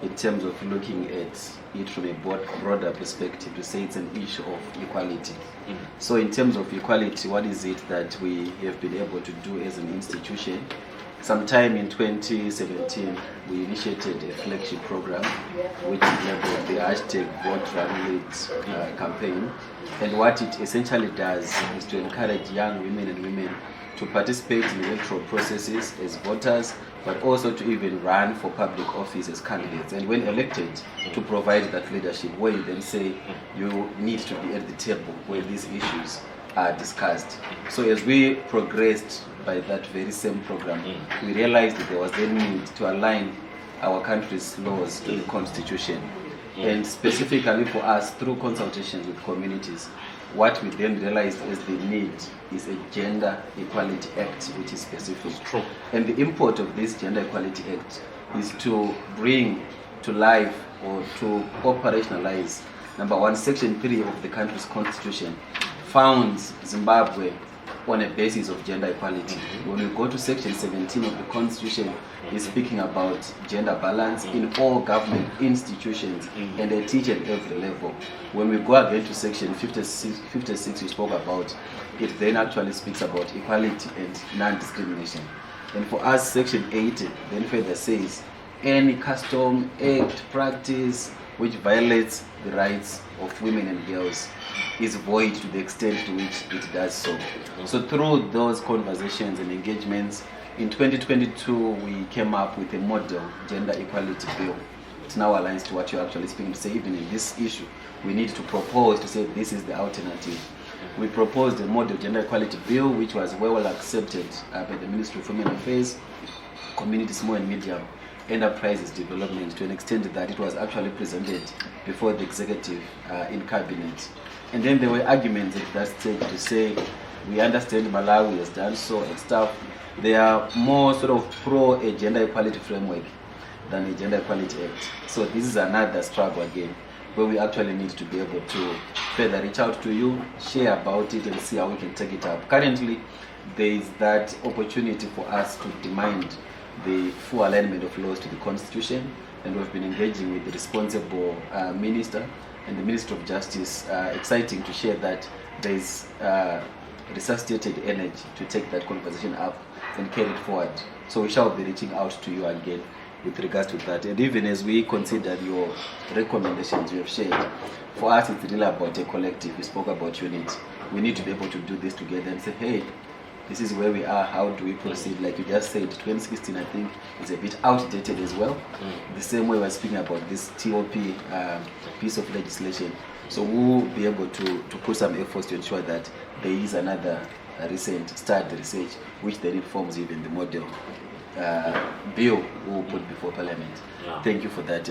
in terms of looking at it from a broader perspective to say it's an issue of equality. So in terms of equality, what is it that we have been able to do as an institution? Sometime in 2017, we initiated a flagship program which is labeled the hashtag Vote Run Lead campaign. And what it essentially does is to encourage young women and women to participate in electoral processes as voters, but also to even run for public office as candidates. And when elected, to provide that leadership, where you then say you need to be at the table where these issues are discussed. So as we progressed by that very same program, we realized that there was the need to align our country's laws to the Constitution. And specifically for us, through consultations with communities, what we then realized is the need is a Gender Equality Act, which is specific. True. And the import of this Gender Equality Act is to bring to life or to operationalize, number one, Section 3 of the country's constitution founds Zimbabwe on a basis of gender equality. When we go to Section 17 of the Constitution, it's speaking about gender balance in all government institutions and at each and every level. When we go again to Section 56 we spoke about, it then actually speaks about equality and non-discrimination. And for us, Section 80 then further says, any custom, act, practice which violates the rights of women and girls is void to the extent to which it does so. So through those conversations and engagements, in 2022 we came up with a model gender equality bill. It now aligns to what you're actually speaking to say. Even in this issue, we need to propose to say this is the alternative. We proposed a model gender equality bill which was well accepted by the Ministry of Women Affairs, Community, Small and Medium Enterprises Development, to an extent that it was actually presented before the executive in cabinet. And then there were arguments at that stage to say, we understand Malawi has done so and stuff. They are more sort of pro a gender equality framework than a gender equality act. So this is another struggle again, where we actually need to be able to further reach out to you, share about it and see how we can take it up. Currently, there is that opportunity for us to demand the full alignment of laws to the Constitution, and we've been engaging with the responsible minister and the Minister of Justice. Exciting to share that there is resuscitated energy to take that conversation up and carry it forward. So we shall be reaching out to you again with regards to that. And even as we consider your recommendations you have shared, for us it's really about a collective. We spoke about unity. We need to be able to do this together and say, hey, this is where we are, how do we proceed? Like you just said, 2016 I think is a bit outdated as well. The same way we're speaking about this TOP piece of legislation. So we'll be able to put some efforts to ensure that there is another recent study research which then informs even the model bill we'll put before Parliament. Thank you for that.